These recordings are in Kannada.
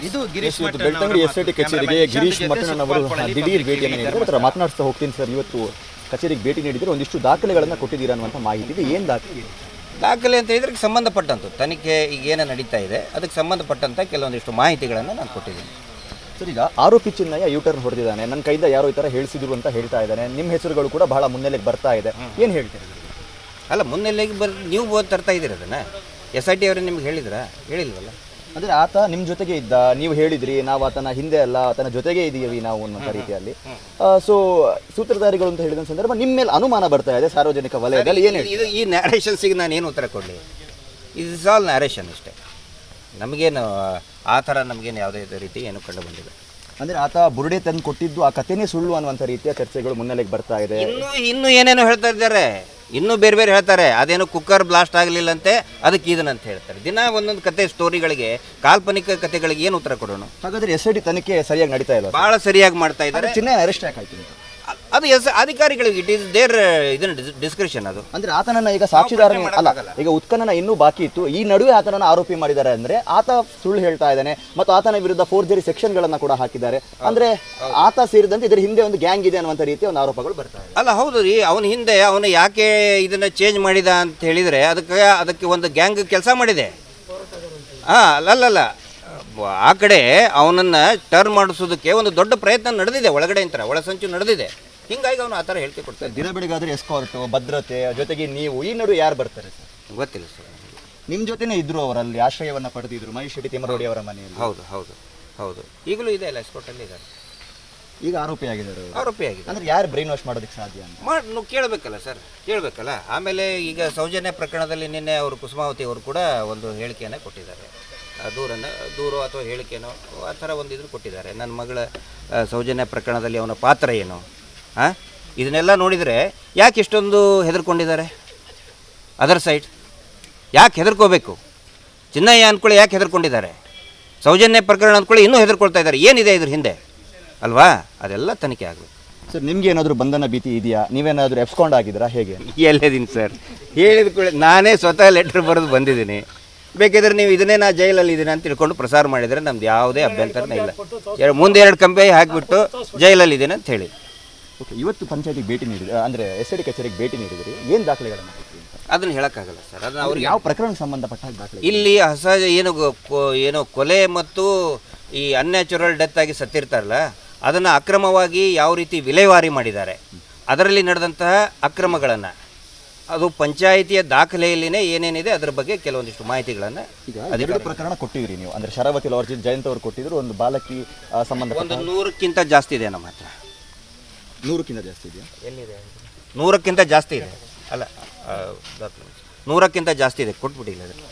ಇದು ಗಿರೀಶ್ ಬೆಳ್ತಂಗಡಿ ಎಸ್ಐಟಿ ಕಚೇರಿಗೆ ಗಿರೀಶ್ ಮಠನ್ ಅವರು ದಿಢೀರ್ ಭೇಟಿಯನ್ನು ನೀಡಿದ್ದಾರೆ. ಮಾತನಾಡ್ತಾ ಹೋಗ್ತೀನಿ ಸರ್, ಇವತ್ತು ಕಚೇರಿಗೆ ಭೇಟಿ ನೀಡಿದರೆ ಒಂದಿಷ್ಟು ದಾಖಲೆಗಳನ್ನು ಕೊಟ್ಟಿದ್ದೀರಾ ಅನ್ನುವಂಥ ಮಾಹಿತಿ ಇದೆ. ಏನು ದಾಖಲೆ ಅಂತ ಇದ್ರಿಗೆ ಸಂಬಂಧಪಟ್ಟಂತು ತನಿಖೆ ಈಗ ಏನು ನಡೀತಾ ಇದೆ ಅದಕ್ಕೆ ಸಂಬಂಧಪಟ್ಟಂಥ ಕೆಲವೊಂದಿಷ್ಟು ಮಾಹಿತಿಗಳನ್ನು ನಾನು ಕೊಟ್ಟಿದ್ದೀನಿ. ಸರ್, ಈಗ ಆರೋಪಿ ಚಿನ್ನಯ್ಯ ಯೂಟರ್ನ್ ಹೊಡೆದಿದ್ದಾನೆ, ನನ್ನ ಕೈಯಿಂದ ಯಾರೋ ಈ ಥರ ಹೇಳಿಸಿದ್ರು ಅಂತ ಹೇಳ್ತಾ ಇದ್ದಾನೆ, ನಿಮ್ಮ ಹೆಸರುಗಳು ಕೂಡ ಬಹಳ ಮುನ್ನೆಲೆಗೆ ಬರ್ತಾ ಇದೆ, ಏನು ಹೇಳ್ತೀರಿ? ಅಲ್ಲ, ಮುನ್ನೆಲೆಗೆ ನೀವು ತರ್ತಾ ಇದ್ದೀರಿ ಅದನ್ನು. SIT ಅವರು ನಿಮ್ಗೆ ಹೇಳಿಲ್ವಲ್ಲ. ಅಂದರೆ ಆತ ನಿಮ್ಮ ಜೊತೆಗೆ ಇದ್ದ, ನೀವು ಹೇಳಿದ್ರಿ ನಾವು ಆತನ ಹಿಂದೆ ಅಲ್ಲ ಆತನ ಜೊತೆಗೆ ಇದ್ದೀವಿ ನಾವು ಅನ್ನೋ ರೀತಿಯಲ್ಲಿ. ಸೊ ಸೂತ್ರಧಾರಿಗಳು ಅಂತ ಹೇಳಿದ ಸಂದರ್ಭ ನಿಮ್ಮ ಮೇಲೆ ಅನುಮಾನ ಬರ್ತಾ ಇದೆ ಸಾರ್ವಜನಿಕ ವಲಯದಲ್ಲಿ. ಏನು ಇದು ಈ ನ್ಯಾರೇಷನ್ಸಿಗೆ ನಾನು ಏನು ಉತ್ತರ ಕೊಡಲಿ? ಇಸ್ ಆಲ್ ನ್ಯಾರೇಷನ್ ಅಷ್ಟೇ. ನಮಗೇನು ಆ ಥರ ನಮಗೇನು ಯಾವುದೇ ರೀತಿ ಏನು ಕಂಡು ಬಂದಿಲ್ಲ. ಅಂದರೆ ಆತ ಬುರುಡೆ ತಂದು ಕೊಟ್ಟಿದ್ದು ಆ ಕಥೆನೇ ಸುಳ್ಳು ಅನ್ನುವಂಥ ರೀತಿಯ ಚರ್ಚೆಗಳು ಮುನ್ನೆಲೆಗೆ ಬರ್ತಾ ಇದೆ. ಇನ್ನೂ ಏನೇನೋ ಹೇಳ್ತಾ ಇದ್ದಾರೆ, ಇನ್ನೂ ಬೇರೆ ಬೇರೆ ಹೇಳ್ತಾರೆ. ಅದೇನೋ ಕುಕ್ಕರ್ ಬ್ಲಾಸ್ಟ್ ಆಗಲಿಲ್ಲಂತೆ ಅದಕ್ಕೆ ಇದನ್ನಂತ ಹೇಳ್ತಾರೆ. ದಿನ ಒಂದೊಂದು ಕತೆ ಸ್ಟೋರಿಗಳಿಗೆ, ಕಾಲ್ಪನಿಕ ಕಥೆಗಳಿಗೆ ಏನು ಉತ್ತರ ಕೊಡೋಣ? ಹಾಗಾದರೆ SIT ತನಿಖೆ ಸರಿಯಾಗಿ ನಡೀತಾ ಇಲ್ಲ, ಭಾಳ ಸರಿಯಾಗಿ ಮಾಡ್ತಾ ಇದ್ದಾರೆ. ಚಿನ್ನಯ್ಯ ಅರೆಸ್ಟ್ ಯಾಕಾಯ್ತು ಅಂತ ಅದು ಅಧಿಕಾರಿಗಳಿಗೆ ಇಟ್ ಈಸ್ ದೇರ್ ಇದನ್ನ ಡಿಸ್ಕ್ರಿಪ್ಷನ್. ಅದು ಅಂದರೆ ಆತನನ್ನ ಈಗ ಸಾಕ್ಷಿದಾರ ಅಲ್ಲ, ಈಗ ಉತ್ಖನನ ಇನ್ನೂ ಬಾಕಿ ಇತ್ತು, ಈ ನಡುವೆ ಆತನನ್ನು ಆರೋಪಿ ಮಾಡಿದ್ದಾರೆ ಅಂದರೆ ಆತ ಸುಳ್ಳು ಹೇಳ್ತಾ ಇದ್ದಾನೆ ಮತ್ತು ಆತನ ವಿರುದ್ಧ ಫೋರ್ಜರಿ ಸೆಕ್ಷನ್ಗಳನ್ನು ಕೂಡ ಹಾಕಿದ್ದಾರೆ. ಅಂದರೆ ಆತ ಸೇರಿದಂತೆ ಇದರ ಹಿಂದೆ ಒಂದು ಗ್ಯಾಂಗ್ ಇದೆ ಅನ್ನುವಂಥ ರೀತಿಯ ಒಂದು ಆರೋಪಗಳು ಬರ್ತಾರೆ. ಅಲ್ಲ, ಹೌದು ರೀ. ಅವನ ಹಿಂದೆ ಅವನು ಯಾಕೆ ಇದನ್ನ ಚೇಂಜ್ ಮಾಡಿದ ಅಂತ ಹೇಳಿದರೆ ಅದಕ್ಕೆ ಒಂದು ಗ್ಯಾಂಗ್ ಕೆಲಸ ಮಾಡಿದೆ. ಅಲ್ಲಲ್ಲ, ಆ ಕಡೆ ಅವನನ್ನು ಟರ್ನ್ ಮಾಡಿಸೋದಕ್ಕೆ ಒಂದು ದೊಡ್ಡ ಪ್ರಯತ್ನ ನಡೆದಿದೆ, ಒಳಗಡೆ ಅಂತ ಒಳಸಂಚು ನಡೆದಿದೆ. ಹಿಂಗಾಗಿ ಅವನು ಆ ಥರ ಹೇಳಿಕೆ ಕೊಡ್ತಾರೆ. ದಿನ ಬೆಳಗಾದ್ರೆ ಎಸ್ಕಾರ್ಟು, ಭದ್ರತೆ ಜೊತೆಗೆ ನೀವು, ಈ ನಡುವೆ ಯಾರು ಬರ್ತಾರೆ ಸರ್? ಗೊತ್ತಿಲ್ಲ ಸರ್. ನಿಮ್ಮ ಜೊತೆನೇ ಇದ್ರು, ಅವರಲ್ಲಿ ಆಶ್ರಯವನ್ನು ಪಡೆದಿದ್ರು ಮಹೇಶ್ ಶೆಟ್ಟಿ ತಿಮ್ಮರೋಡಿ ಅವರ ಮನೆಯಲ್ಲಿ. ಹೌದು ಈಗಲೂ ಇದೆ ಅಲ್ಲ, ಎಸ್ಕಾರ್ಟಲ್ಲಿ ಇದ್ದಾರೆ. ಈಗ ಆರೋಪಿಯಾಗಿದ್ದಾರೆ. ಅಂದರೆ ಯಾರು ಬ್ರೈನ್ ವಾಶ್ ಮಾಡೋದಕ್ಕೆ ಸಾಧ್ಯ ಅಂತ ಕೇಳಬೇಕಲ್ಲ ಸರ್, ಕೇಳಬೇಕಲ್ಲ. ಆಮೇಲೆ ಈಗ ಸೌಜನ್ಯ ಪ್ರಕರಣದಲ್ಲಿ ನಿನ್ನೆ ಅವರು ಕುಸುಮಾವತಿ ಅವರು ಕೂಡ ಒಂದು ಹೇಳಿಕೆಯನ್ನು ಕೊಟ್ಟಿದ್ದಾರೆ. ದೂರು ಅಥವಾ ಹೇಳಿಕೆನೋ ಆ ಥರ ಒಂದು ಇದನ್ನು ಕೊಟ್ಟಿದ್ದಾರೆ. ನನ್ನ ಮಗಳ ಸೌಜನ್ಯ ಪ್ರಕರಣದಲ್ಲಿ ಅವನ ಪಾತ್ರ ಏನು, ಇದನ್ನೆಲ್ಲ ನೋಡಿದರೆ ಯಾಕೆ ಇಷ್ಟೊಂದು ಹೆದರ್ಕೊಂಡಿದ್ದಾರೆ? ಅದರ್ ಸೈಡ್ ಯಾಕೆ ಹೆದರ್ಕೋಬೇಕು? ಚಿನ್ನಯ್ಯ ಅಂದ್ಕೊಳ್ಳಿ ಯಾಕೆ ಹೆದರ್ಕೊಂಡಿದ್ದಾರೆ? ಸೌಜನ್ಯ ಪ್ರಕರಣ ಅಂದ್ಕೊಳ್ಳಿ ಇನ್ನೂ ಹೆದರ್ಕೊಳ್ತಾ ಇದ್ದಾರೆ. ಏನಿದೆ ಇದ್ರ ಹಿಂದೆ ಅಲ್ವಾ? ಅದೆಲ್ಲ ತನಿಖೆ ಆಗಬೇಕು. ಸರ್, ನಿಮ್ಗೆ ಏನಾದರೂ ಬಂಧನ ಭೀತಿ ಇದೆಯಾ? ನೀವೇನಾದರೂ ಎಫ್ಸ್ಕೊಂಡು ಆಗಿದ್ದೀರಾ? ಹೇಗೆ? ಎಲ್ಲೇದೀನಿ ಸರ್, ಹೇಳಿದ ಕೂಡ ನಾನೇ ಸ್ವತಃ ಲೆಟ್ರ್ ಬರೆದು ಬಂದಿದ್ದೀನಿ. ಬೇಕಿದ್ರೆ ನೀವು ಇದನ್ನೇ ನಾ ಜೈಲಲ್ಲಿ ಇದ್ದೀನಿ ಅಂತ ತಿಳ್ಕೊಂಡು ಪ್ರಸಾರ ಮಾಡಿದರೆ ನಮ್ದು ಯಾವುದೇ ಅಭ್ಯಂತರನೇ ಇಲ್ಲ. ಮುಂದೆ 2 ಕಂಬಿ ಹಾಕಿಬಿಟ್ಟು ಜೈಲಲ್ಲಿ ಇದ್ದೀನಿ ಅಂತ ಹೇಳಿ. ಓಕೆ, ಇವತ್ತು ಪಂಚಾಯತಿಗೆ ಭೇಟಿ ನೀಡಿದ್ರೆ, ಅಂದರೆ SIT ಕಚೇರಿಗೆ ಭೇಟಿ ನೀಡಿದ್ರಿ, ಏನು ದಾಖಲೆಗಳನ್ನು ಅದನ್ನು ಹೇಳೋಕ್ಕಾಗಲ್ಲ ಸರ್. ಅದನ್ನು ಅವ್ರಿಗೆ ಯಾವ ಪ್ರಕರಣಕ್ಕೆ ಸಂಬಂಧಪಟ್ಟ ದಾಖಲೆ? ಇಲ್ಲಿ ಏನು ಕೊಲೆ ಮತ್ತು ಈ ಅನ್ಯಾಚುರಲ್ ಡೆತ್ ಆಗಿ ಸತ್ತಿರ್ತಾರಲ್ಲ, ಅದನ್ನು ಅಕ್ರಮವಾಗಿ ಯಾವ ರೀತಿ ವಿಲೇವಾರಿ ಮಾಡಿದ್ದಾರೆ, ಅದರಲ್ಲಿ ನಡೆದಂತಹ ಅಕ್ರಮಗಳನ್ನು, ಅದು ಪಂಚಾಯಿತಿಯ ದಾಖಲೆಯಲ್ಲಿನೇ ಏನೇನಿದೆ ಅದರ ಬಗ್ಗೆ ಕೆಲವೊಂದಿಷ್ಟು ಮಾಹಿತಿಗಳನ್ನು ಈಗ 2 ಪ್ರಕರಣ ಕೊಟ್ಟಿದ್ರಿ ನೀವು. ಅಂದರೆ ಶರಾವತಿ ಲಾಡ್ಜ್ ಜಯಂತ್ ಅವರು ಕೊಟ್ಟಿದ್ರು, ಒಂದು ಬಾಲಕಿ ಸಂಬಂಧ ಒಂದು 100ಕ್ಕಿಂತ ಜಾಸ್ತಿ ಇದೆ ನಮ್ಮ ಹತ್ರ. 100ಕ್ಕಿಂತ ಜಾಸ್ತಿ ಇದೆಯಾ? ಎಲ್ಲಿದೆ? 100ಕ್ಕಿಂತ ಜಾಸ್ತಿ ಇದೆ. ಅಲ್ಲ, 100ಕ್ಕಿಂತ ಜಾಸ್ತಿ ಇದೆ, ಕೊಟ್ಬಿಟ್ಟಿಲ್ಲ. ಅದನ್ನು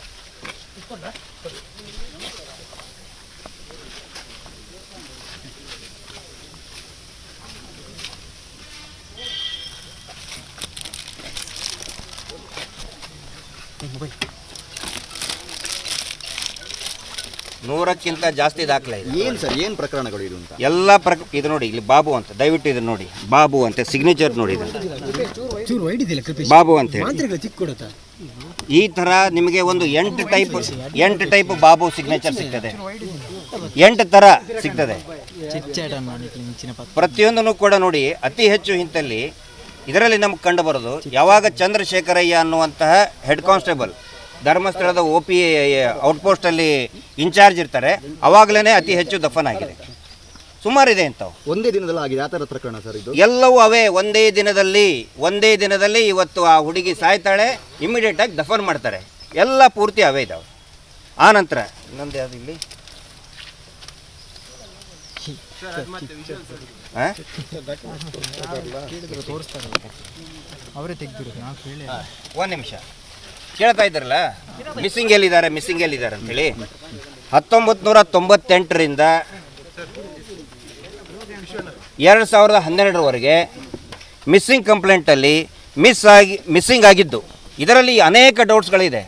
ನೂರಕ್ಕಿಂತ ಜಾಸ್ತಿ ದಾಖಲೆ ಇದೆ. ಏನು ಸರ್, ಏನು ಪ್ರಕರಣಗಳು ಇದು ಅಂತ? ಎಲ್ಲ ಇದು ನೋಡಿ, ಇಲ್ಲಿ ಬಾಬು ಅಂತ, ದಯವಿಟ್ಟು ಇದು ನೋಡಿ, ಬಾಬು ಅಂತ ಸಿಗ್ನೇಚರ್ ನೋಡಿ, ಬಾಬು ಅಂತ ಹೇಳಿ. ಈ ಥರ ನಿಮಗೆ ಒಂದು 8 ಟೈಪ್ ಬಾಬು ಸಿಗ್ನೇಚರ್ ಸಿಗ್ತದೆ. 8 ಥರ ಸಿಗ್ತದೆ. ಪ್ರತಿಯೊಂದನ್ನು ಕೂಡ ನೋಡಿ, ಅತಿ ಹೆಚ್ಚು ಇಂತಲ್ಲಿ ಇದರಲ್ಲಿ ನಮ್ಗೆ ಕಂಡು ಬರೋದು ಯಾವಾಗ ಚಂದ್ರಶೇಖರಯ್ಯ ಅನ್ನುವಂತಹ ಹೆಡ್ ಕಾನ್ಸ್ಟೇಬಲ್ ಧರ್ಮಸ್ಥಳದ OP ಔಟ್ಪೋಸ್ಟಲ್ಲಿ ಇನ್ಚಾರ್ಜ್ ಇರ್ತಾರೆ, ಅವಾಗಲೇ ಅತಿ ಹೆಚ್ಚು ದಫನ್ ಆಗಿದೆ. ಸುಮಾರಿದೆ ಇಂಥವು. ಒಂದೇ ದಿನದಲ್ಲಿ ಆಗಿದೆ ಆ ಥರದ ಪ್ರಕರಣ ಸರ್ ಇದು? ಎಲ್ಲವೂ ಅವೇ. ಒಂದೇ ದಿನದಲ್ಲಿ ಇವತ್ತು ಆ ಹುಡುಗಿ ಸಾಯ್ತಾಳೆ, ಇಮಿಡಿಯೇಟಾಗಿ ದಫನ್ ಮಾಡ್ತಾರೆ. ಎಲ್ಲ ಪೂರ್ತಿ ಅವೇ ಇದ್ದಾವೆ. ಆನಂತರ ಇನ್ನೊಂದು ಯಾವುದು ಇಲ್ಲಿ ಒಂದು ನಿಮಿಷ ಕೇಳ್ತಾ ಇದ್ದಾರಲ್ಲ, ಮಿಸ್ಸಿಂಗ್ ಎಲ್ಲಿದ್ದಾರೆ ಅಂತೇಳಿ. 1998ರಿಂದ 2012ರವರೆಗೆ ಮಿಸ್ಸಿಂಗ್ ಕಂಪ್ಲೇಂಟಲ್ಲಿ ಮಿಸ್ಸಿಂಗ್ ಆಗಿದ್ದು. ಇದರಲ್ಲಿ ಅನೇಕ ಡೌಟ್ಸ್ಗಳಿದೆ.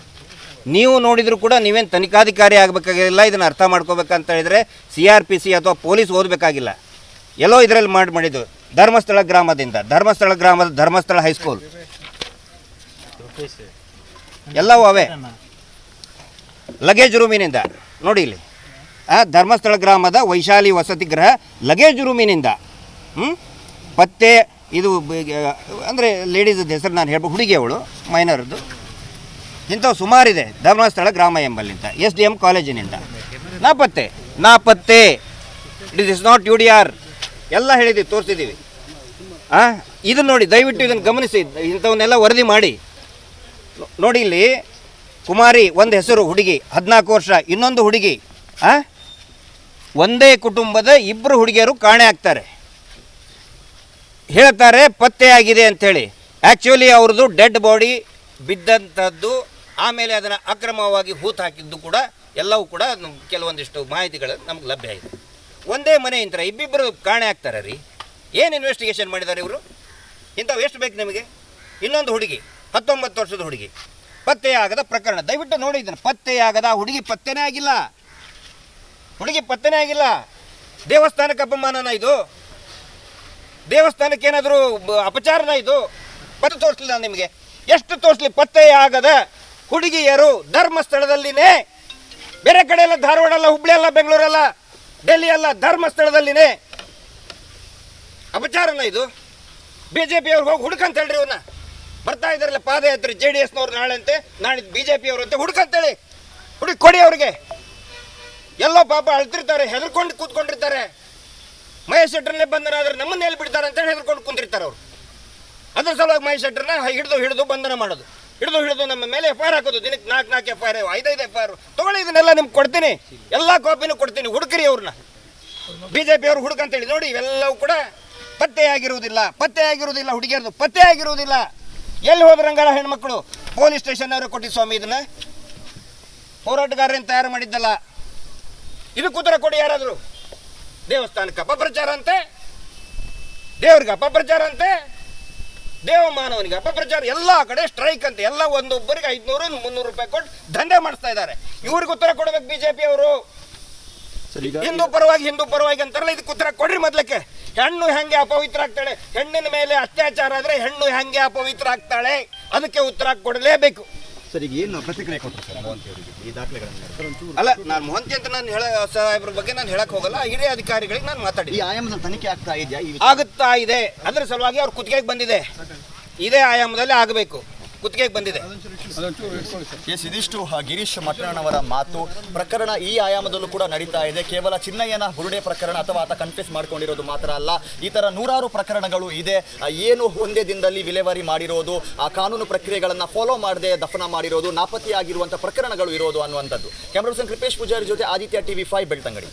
ನೀವು ನೋಡಿದರೂ ಕೂಡ ನೀವೇನು ತನಿಖಾಧಿಕಾರಿ ಆಗಬೇಕಾಗಿಲ್ಲ. ಇದನ್ನು ಅರ್ಥ ಮಾಡ್ಕೋಬೇಕಂತ ಹೇಳಿದರೆ CRPC ಅಥವಾ ಪೊಲೀಸ್ ಓದಬೇಕಾಗಿಲ್ಲ. ಎಲ್ಲೋ ಇದರಲ್ಲಿ ಮಾಡಿದ್ದು ಧರ್ಮಸ್ಥಳ ಗ್ರಾಮದ ಧರ್ಮಸ್ಥಳ ಹೈಸ್ಕೂಲ್ ಎಲ್ಲವೂ ಅವೇ. ಲಗೇಜ್ ರೂಮಿನಿಂದ ನೋಡಿ, ಇಲ್ಲಿ ಧರ್ಮಸ್ಥಳ ಗ್ರಾಮದ ವೈಶಾಲಿ ವಸತಿ ಗೃಹ ಲಗೇಜ್ ರೂಮಿನಿಂದ ಪತ್ತೆ ಇದು ಅಂದರೆ ಲೇಡೀಸದ ಹೆಸರು ನಾನು ಹೇಳ್ಬೋದು, ಹುಡುಗಿ ಅವಳು ಮೈನರ್ದು. ಇಂಥವು ಸುಮಾರಿದೆ ಧರ್ಮಸ್ಥಳ ಗ್ರಾಮ ಎಂಬಲ್ಲಿಂದ SDM ಕಾಲೇಜಿನಿಂದ ನಾಪತ್ತೆ. ಇಟ್ ಇಸ್ ನಾಟ್ UDR ಎಲ್ಲ ಹೇಳಿದ್ದೀವಿ, ತೋರಿಸಿದ್ದೀವಿ. ಇದು ನೋಡಿ, ದಯವಿಟ್ಟು ಇದನ್ನು ಗಮನಿಸಿ, ಇಂಥವನ್ನೆಲ್ಲ ವರದಿ ಮಾಡಿ ನೋಡಿ. ಇಲ್ಲಿ ಕುಮಾರಿ ಒಂದು ಹೆಸರು ಹುಡುಗಿ 14 ವರ್ಷ, ಇನ್ನೊಂದು ಹುಡುಗಿ ಒಂದೇ ಕುಟುಂಬದ 2 ಹುಡುಗಿಯರು ಕಾಣೆ ಆಗ್ತಾರೆ, ಹೇಳ್ತಾರೆ ಪತ್ತೆಯಾಗಿದೆ ಅಂಥೇಳಿ. ಆ್ಯಕ್ಚುಲಿ ಅವ್ರದ್ದು ಡೆಡ್ ಬಾಡಿ ಬಿದ್ದಂಥದ್ದು, ಆಮೇಲೆ ಅದನ್ನು ಅಕ್ರಮವಾಗಿ ಹೂತು ಹಾಕಿದ್ದು ಕೂಡ ಎಲ್ಲವೂ ಕೂಡ ಕೆಲವೊಂದಿಷ್ಟು ಮಾಹಿತಿಗಳು ನಮ್ಗೆ ಲಭ್ಯ ಇದೆ. ಒಂದೇ ಮನೆಯಿಂದ ಇಬ್ಬಿಬ್ಬರು ಕಾಣೆ ಆಗ್ತಾರೆ ರೀ. ಏನು ಇನ್ವೆಸ್ಟಿಗೇಷನ್ ಮಾಡಿದ್ದಾರೆ ಇವರು? ಇಂಥವು ಎಷ್ಟು ಬೇಕು ನಿಮಗೆ? ಇನ್ನೊಂದು ಹುಡುಗಿ 19 ವರ್ಷದ ಹುಡುಗಿ ಪತ್ತೆಯಾಗದ ಪ್ರಕರಣ, ದಯವಿಟ್ಟು ನೋಡಿ ಇದನ್ನು. ಪತ್ತೆಯಾಗದ ಹುಡುಗಿ ಪತ್ತೆನೇ ಆಗಿಲ್ಲ, ದೇವಸ್ಥಾನಕ್ಕೆ ಅಪಮಾನನ ಇದು? ದೇವಸ್ಥಾನಕ್ಕೆ ಏನಾದರೂ ಅಪಚಾರನ ಇದು? ಪತ್ತೆ ತೋರಿಸಲಿಲ್ಲ ನಿಮಗೆ? ಎಷ್ಟು ತೋರಿಸಲಿ? ಪತ್ತೆಯಾಗದ ಹುಡುಗಿಯರು ಧರ್ಮಸ್ಥಳದಲ್ಲಿನೇ, ಬೇರೆ ಕಡೆ ಎಲ್ಲ, ಧಾರವಾಡ ಅಲ್ಲ, ಹುಬ್ಳಿ ಅಲ್ಲ, ಬೆಂಗಳೂರಲ್ಲ, ಡೆಲ್ಲಿ ಅಲ್ಲ, ಧರ್ಮಸ್ಥಳದಲ್ಲಿನೇ. ಅಪಚಾರನ ಇದು? BJP ಅವ್ರಿಗೆ ಹೋಗಿ ಹುಡುಕಂತ ಹೇಳ್ರಿ, ಇವನ್ನ ಬರ್ತಾ ಇದ್ದಾರಲ್ಲ ಪಾದಯಾತ್ರೆ JDSನವ್ರು ನಾಳೆ BJP ಅವರು ಅಂತ ಹುಡುಕಂತೇಳಿ, ಹುಡುಕಿ ಕೊಡಿ ಅವ್ರಿಗೆ. ಎಲ್ಲೋ ಪಾಪ ಅಳ್ತಿರ್ತಾರೆ, ಹೆದರ್ಕೊಂಡು ಕೂತ್ಕೊಂಡಿರ್ತಾರೆ. ಮಹೇಶ್ ಶೆಟ್ಟರ್ನೇ ಬಂಧನ ಆದರೆ ನಮ್ಮನ್ನ ಎಲ್ಲಿ ಬಿಡ್ತಾರೆ ಅಂತೇಳಿ ಹೆದರ್ಕೊಂಡು ಕುಂತಿರ್ತಾರೆ ಅವರು. ಅದ್ರ ಸಲುವಾಗಿ ಮಹೇಶ್ ಶೆಟ್ಟರ್ನ ಹಿಡಿದು ಬಂಧನ ಮಾಡೋದು, ಹಿಡಿದು ನಮ್ಮ ಮೇಲೆ FIR ಹಾಕೋದು. ದಿನಕ್ಕೆ 4 FIR, 5 FIR ತೊಗೊಳ್ಳಿ. ಇದನ್ನೆಲ್ಲ ನಿಮ್ಗೆ ಕೊಡ್ತೀನಿ, ಎಲ್ಲ ಕಾಪಿನೂ ಕೊಡ್ತೀನಿ, ಹುಡುಕ್ರಿ ಅವ್ರನ್ನ. BJP ಅವ್ರು ಹುಡುಕಂತೇಳಿ ನೋಡಿ. ಇವೆಲ್ಲವೂ ಕೂಡ ಪತ್ತೆಯಾಗಿರುವುದಿಲ್ಲ ಹುಡುಗಿಯರದು ಪತ್ತೆಯಾಗಿರುವುದಿಲ್ಲ. ಎಲ್ಲಿ ಹೋದ್ರಂಗಳ ಹೆಣ್ಮಕ್ಳು? ಪೊಲೀಸ್ ಸ್ಟೇಷನ್ ಅವರು ಕೊಟ್ಟಿದ್ದು ಸ್ವಾಮಿ, ಇದನ್ನ ಹೋರಾಟಗಾರರೇನು ತಯಾರು ಮಾಡಿದ್ದಲ್ಲ. ಇದಕ್ಕೆ ಉತ್ತರ ಕೊಡಿ ಯಾರಾದರೂ. ದೇವಸ್ಥಾನಕ್ಕೆ ಅಪಪ್ರಚಾರ ಅಂತೆ, ದೇವ್ರಿಗೆ ಅಪಪ್ರಚಾರ ಅಂತೆ, ದೇವಮಾನವನಿಗೆ ಅಪಪ್ರಚಾರ, ಎಲ್ಲ ಕಡೆ ಸ್ಟ್ರೈಕ್ ಅಂತೆ. ಎಲ್ಲ ಒಂದೊಬ್ಬರಿಗೆ 500-300 ರೂಪಾಯಿ ಕೊಟ್ಟು ದಂಧೆ ಮಾಡಿಸ್ತಾ ಇದ್ದಾರೆ. ಇವ್ರಿಗೆ ಉತ್ತರ ಕೊಡಬೇಕು BJP ಅವರು. ಹಿಂದೂ ಪರವಾಗಿ ಅಂತಾರಲ್ಲ, ಇದಕ್ಕೆ ಉತ್ತರ ಕೊಡ್ರಿ ಮೊದಲಕ್ಕೆ. ಹೆಣ್ಣು ಹೆಂಗೆ ಅಪವಿತ್ರ ಆಗ್ತಾಳೆ? ಹೆಣ್ಣಿನ ಮೇಲೆ ಅತ್ಯಾಚಾರ ಆದರೆ ಹೆಣ್ಣು ಹೆಂಗೆ ಅಪವಿತ್ರ ಆಗ್ತಾಳೆ? ಅದಕ್ಕೆ ಉತ್ತರ ಕೊಡಲೇಬೇಕು. ಸರ್, ಈಗ ಏನು ಪ್ರತಿಕ್ರಿಯೆ ಕೊಟ್ಟರು ಸರ್ ಮೋಹಂತಿ ಅವರಿಗೆ ಈ ದಾಖಲೆಗಳನ್ನು? ಅಲ್ಲ, ನಾನು ಮೋಹಂತಿ ಅಂತ ನಾನು ಸಾಹೇಬ್ರ ಬಗ್ಗೆ ನಾನು ಹೇಳಕ್ ಹೋಗಲ್ಲ. ಹಿರಿಯ ಅಧಿಕಾರಿಗಳಿಗೆ ನಾನು ಮಾತಾಡಿ, ಈ ಆಯಾಮದಲ್ಲಿ ತನಿಖೆ ಆಗುತ್ತಾ ಇದೆ, ಅದರ ಸಲುವಾಗಿ ಅವ್ರ ಕುತ್ತಿಗೆಗೆ ಬಂದಿದೆ. ಇದೇ ಆಯಾಮದಲ್ಲಿ ಆಗಬೇಕು, ಕುತ್ತಿಗೆಗೆ ಬಂದಿದೆ. ಇದಿಷ್ಟು ಗಿರೀಶ್ ಮಠಣ್ಣವರ ಮಾತು. ಪ್ರಕರಣ ಈ ಆಯಾಮದಲ್ಲೂ ಕೂಡ ನಡೀತಾ ಇದೆ. ಕೇವಲ ಚಿನ್ನಯ್ಯನ ಬುರುಡೆ ಪ್ರಕರಣ ಅಥವಾ ಆತ ಕನ್ಫೆಸ್ ಮಾಡ್ಕೊಂಡಿರೋದು ಮಾತ್ರ ಅಲ್ಲ, ಈ ಥರ 100 ಪ್ರಕರಣಗಳು ಇದೆ. ಏನು ಒಂದೇ ದಿನದಲ್ಲಿ ವಿಲೇವಾರಿ ಮಾಡಿರೋದು, ಆ ಕಾನೂನು ಪ್ರಕ್ರಿಯೆಗಳನ್ನು ಫಾಲೋ ಮಾಡದೆ ದಫನ ಮಾಡಿರೋದು, ನಾಪತ್ತೆಯಾಗಿರುವಂಥ ಪ್ರಕರಣಗಳು ಇರೋದು ಅನ್ನುವಂಥದ್ದು. ಕ್ಯಾಮರಾ ಪರ್ಸನ್ ಕೃಪೇಶ್ ಪೂಜಾರಿ ಜೊತೆ ಆದಿತ್ಯ TV5 ಬೆಳ್ತಂಗಡಿ.